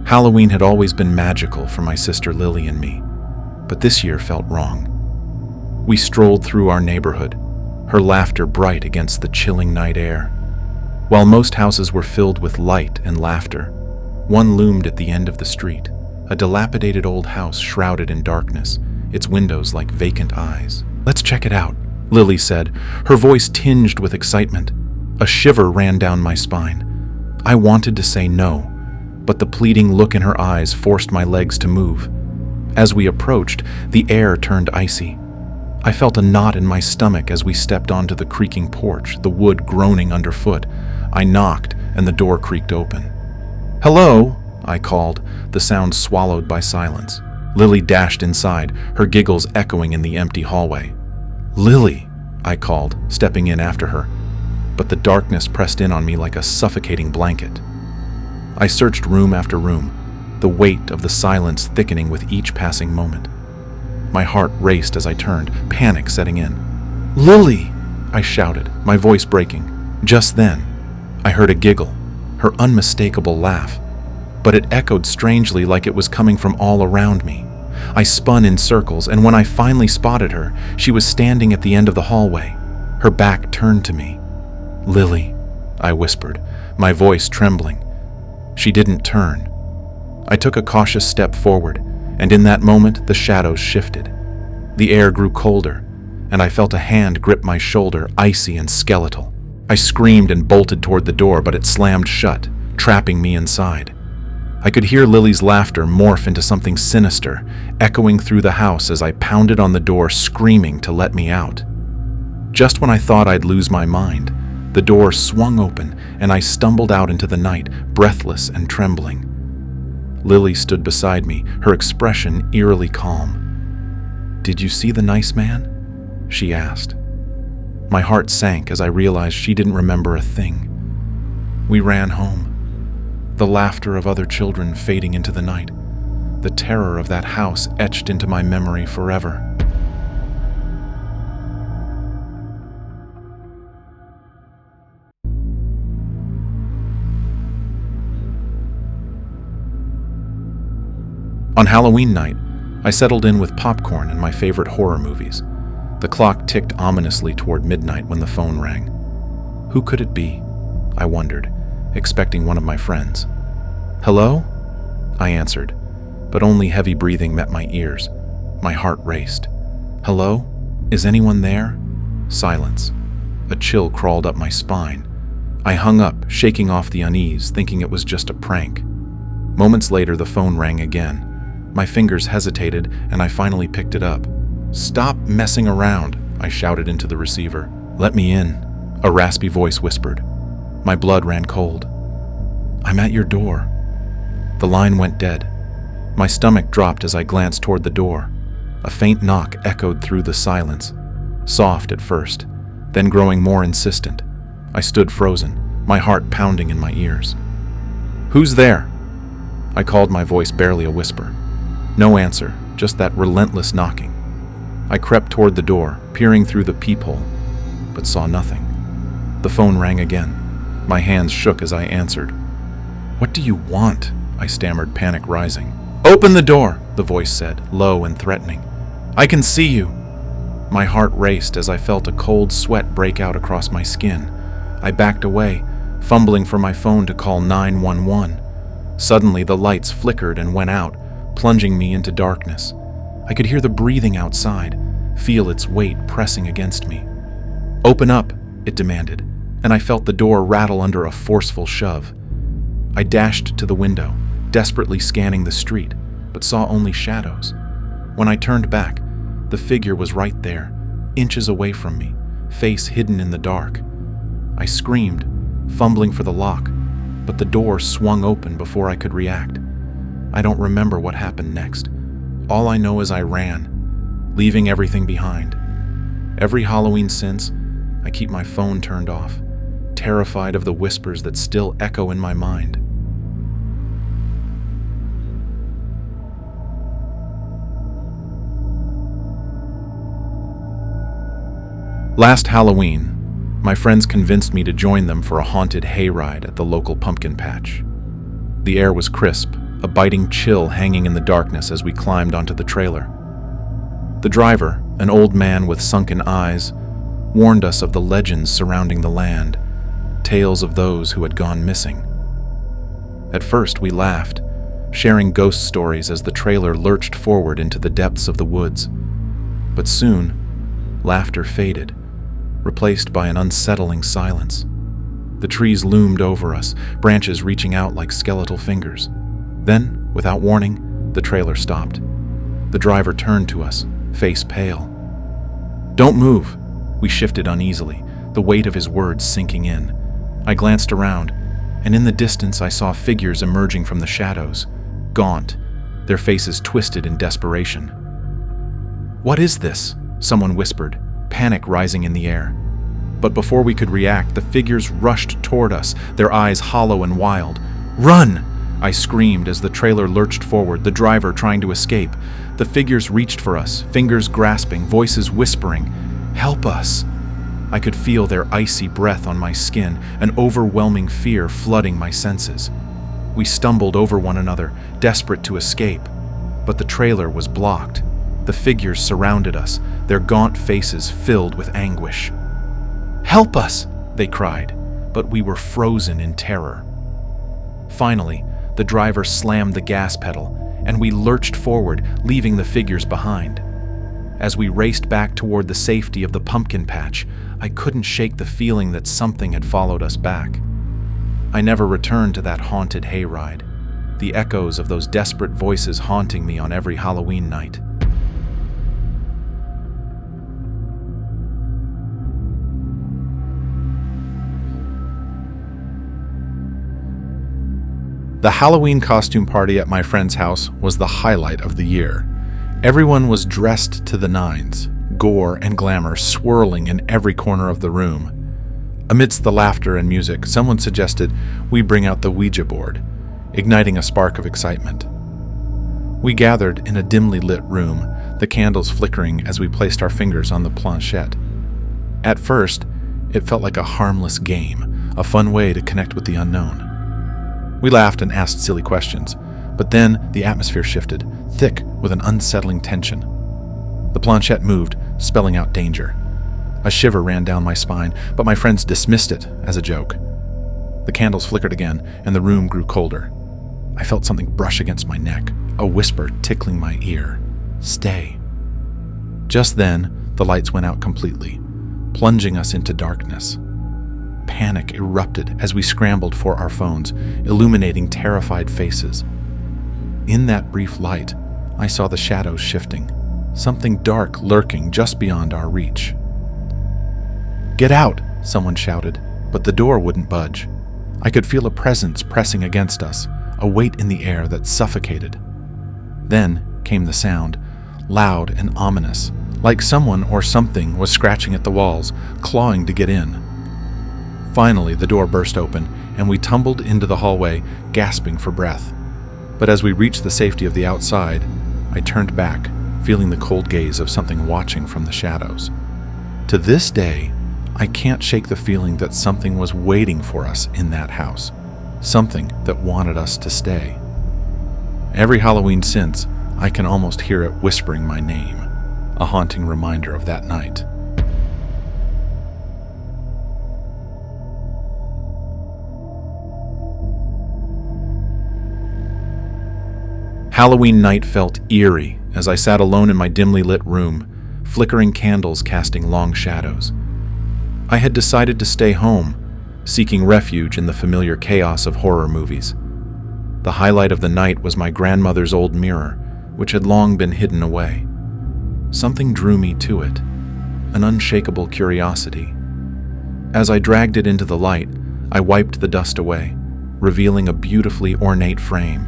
Halloween had always been magical for my sister Lily and me, but this year felt wrong. We strolled through our neighborhood, her laughter bright against the chilling night air. While most houses were filled with light and laughter, one loomed at the end of the street, a dilapidated old house shrouded in darkness, its windows like vacant eyes. "Let's check it out," Lily said, her voice tinged with excitement. A shiver ran down my spine. I wanted to say no, but the pleading look in her eyes forced my legs to move. As we approached, the air turned icy. I felt a knot in my stomach as we stepped onto the creaking porch, the wood groaning underfoot. I knocked, and the door creaked open. "Hello," I called, the sound swallowed by silence. Lily dashed inside, her giggles echoing in the empty hallway. "Lily," I called, stepping in after her, but the darkness pressed in on me like a suffocating blanket. I searched room after room, the weight of the silence thickening with each passing moment. My heart raced as I turned, panic setting in. "Lily!" I shouted, my voice breaking. Just then, I heard a giggle, her unmistakable laugh, but it echoed strangely like it was coming from all around me. I spun in circles, and when I finally spotted her, she was standing at the end of the hallway, her back turned to me. "Lily," I whispered, my voice trembling. She didn't turn. I took a cautious step forward, and in that moment, the shadows shifted. The air grew colder, and I felt a hand grip my shoulder, icy and skeletal. I screamed and bolted toward the door, but it slammed shut, trapping me inside. I could hear Lily's laughter morph into something sinister, echoing through the house as I pounded on the door, screaming to let me out. Just when I thought I'd lose my mind, the door swung open, and I stumbled out into the night, breathless and trembling. Lily stood beside me, her expression eerily calm. "Did you see the nice man?" she asked. My heart sank as I realized she didn't remember a thing. We ran home, the laughter of other children fading into the night, the terror of that house etched into my memory forever. On Halloween night, I settled in with popcorn and my favorite horror movies. The clock ticked ominously toward midnight when the phone rang. Who could it be? I wondered, expecting one of my friends. "Hello?" I answered, but only heavy breathing met my ears. My heart raced. "Hello? Is anyone there?" Silence. A chill crawled up my spine. I hung up, shaking off the unease, thinking it was just a prank. Moments later, the phone rang again. My fingers hesitated, and I finally picked it up. "Stop messing around," I shouted into the receiver. "Let me in," a raspy voice whispered. My blood ran cold. "I'm at your door." The line went dead. My stomach dropped as I glanced toward the door. A faint knock echoed through the silence, soft at first, then growing more insistent. I stood frozen, my heart pounding in my ears. "Who's there?" I called, my voice barely a whisper. No answer, just that relentless knocking. I crept toward the door, peering through the peephole, but saw nothing. The phone rang again. My hands shook as I answered. "What do you want?" I stammered, panic rising. "Open the door," the voice said, low and threatening. "I can see you." My heart raced as I felt a cold sweat break out across my skin. I backed away, fumbling for my phone to call 911. Suddenly, the lights flickered and went out, plunging me into darkness. I could hear the breathing outside, feel its weight pressing against me. "Open up," it demanded, and I felt the door rattle under a forceful shove. I dashed to the window, desperately scanning the street, but saw only shadows. When I turned back, the figure was right there, inches away from me, face hidden in the dark. I screamed, fumbling for the lock, but the door swung open before I could react. I don't remember what happened next. All I know is I ran, leaving everything behind. Every Halloween since, I keep my phone turned off, terrified of the whispers that still echo in my mind. Last Halloween, my friends convinced me to join them for a haunted hayride at the local pumpkin patch. The air was crisp, a biting chill hanging in the darkness as we climbed onto the trailer. The driver, an old man with sunken eyes, warned us of the legends surrounding the land, tales of those who had gone missing. At first, we laughed, sharing ghost stories as the trailer lurched forward into the depths of the woods. But soon, laughter faded, replaced by an unsettling silence. The trees loomed over us, branches reaching out like skeletal fingers. Then, without warning, the trailer stopped. The driver turned to us, face pale. "Don't move!" We shifted uneasily, the weight of his words sinking in. I glanced around, and in the distance I saw figures emerging from the shadows, gaunt, their faces twisted in desperation. "What is this?" someone whispered, panic rising in the air. But before we could react, the figures rushed toward us, their eyes hollow and wild. "Run!" I screamed as the trailer lurched forward, the driver trying to escape. The figures reached for us, fingers grasping, voices whispering, "Help us!" I could feel their icy breath on my skin, an overwhelming fear flooding my senses. We stumbled over one another, desperate to escape. But the trailer was blocked. The figures surrounded us, their gaunt faces filled with anguish. "Help us!" they cried, but we were frozen in terror. Finally, the driver slammed the gas pedal, and we lurched forward, leaving the figures behind. As we raced back toward the safety of the pumpkin patch, I couldn't shake the feeling that something had followed us back. I never returned to that haunted hayride, the echoes of those desperate voices haunting me on every Halloween night. The Halloween costume party at my friend's house was the highlight of the year. Everyone was dressed to the nines, gore and glamour swirling in every corner of the room. Amidst the laughter and music, someone suggested we bring out the Ouija board, igniting a spark of excitement. We gathered in a dimly lit room, the candles flickering as we placed our fingers on the planchette. At first, it felt like a harmless game, a fun way to connect with the unknown. We laughed and asked silly questions, but then the atmosphere shifted, thick with an unsettling tension. The planchette moved, spelling out danger. A shiver ran down my spine, but my friends dismissed it as a joke. The candles flickered again, and the room grew colder. I felt something brush against my neck, a whisper tickling my ear. "Stay." Just then, the lights went out completely, plunging us into darkness. Panic erupted as we scrambled for our phones, illuminating terrified faces. In that brief light, I saw the shadows shifting, something dark lurking just beyond our reach. "Get out!" someone shouted, but the door wouldn't budge. I could feel a presence pressing against us, a weight in the air that suffocated. Then came the sound, loud and ominous, like someone or something was scratching at the walls, clawing to get in. Finally, the door burst open, and we tumbled into the hallway, gasping for breath. But as we reached the safety of the outside, I turned back, feeling the cold gaze of something watching from the shadows. To this day, I can't shake the feeling that something was waiting for us in that house, something that wanted us to stay. Every Halloween since, I can almost hear it whispering my name, a haunting reminder of that night. Halloween night felt eerie as I sat alone in my dimly lit room, flickering candles casting long shadows. I had decided to stay home, seeking refuge in the familiar chaos of horror movies. The highlight of the night was my grandmother's old mirror, which had long been hidden away. Something drew me to it, an unshakable curiosity. As I dragged it into the light, I wiped the dust away, revealing a beautifully ornate frame.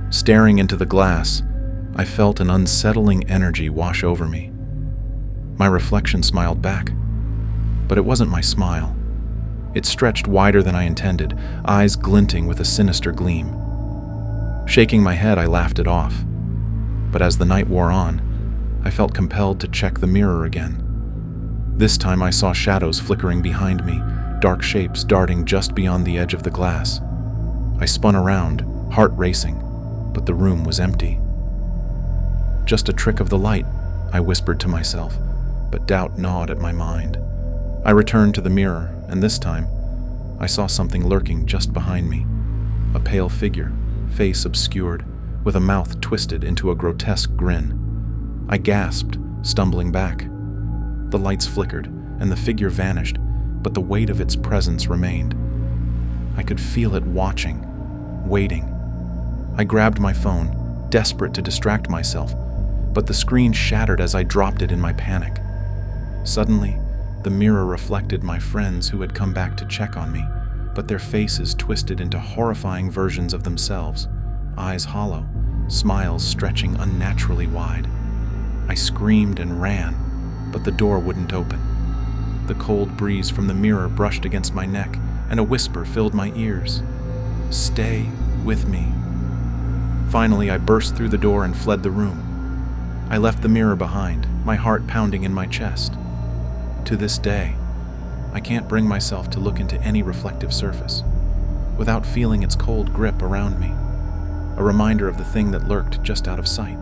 Staring into the glass, I felt an unsettling energy wash over me. My reflection smiled back, but it wasn't my smile. It stretched wider than I intended, eyes glinting with a sinister gleam. Shaking my head, I laughed it off. But as the night wore on, I felt compelled to check the mirror again. This time I saw shadows flickering behind me, dark shapes darting just beyond the edge of the glass. I spun around, heart racing. but the room was empty. "Just a trick of the light," I whispered to myself, but doubt gnawed at my mind. I returned to the mirror, and this time, I saw something lurking just behind me. A pale figure, face obscured, with a mouth twisted into a grotesque grin. I gasped, stumbling back. The lights flickered, and the figure vanished, but the weight of its presence remained. I could feel it watching, waiting. I grabbed my phone, desperate to distract myself, but the screen shattered as I dropped it in my panic. Suddenly, the mirror reflected my friends who had come back to check on me, but their faces twisted into horrifying versions of themselves, eyes hollow, smiles stretching unnaturally wide. I screamed and ran, but the door wouldn't open. The cold breeze from the mirror brushed against my neck, and a whisper filled my ears. "Stay with me." Finally, I burst through the door and fled the room. I left the mirror behind, my heart pounding in my chest. To this day, I can't bring myself to look into any reflective surface without feeling its cold grip around me, a reminder of the thing that lurked just out of sight.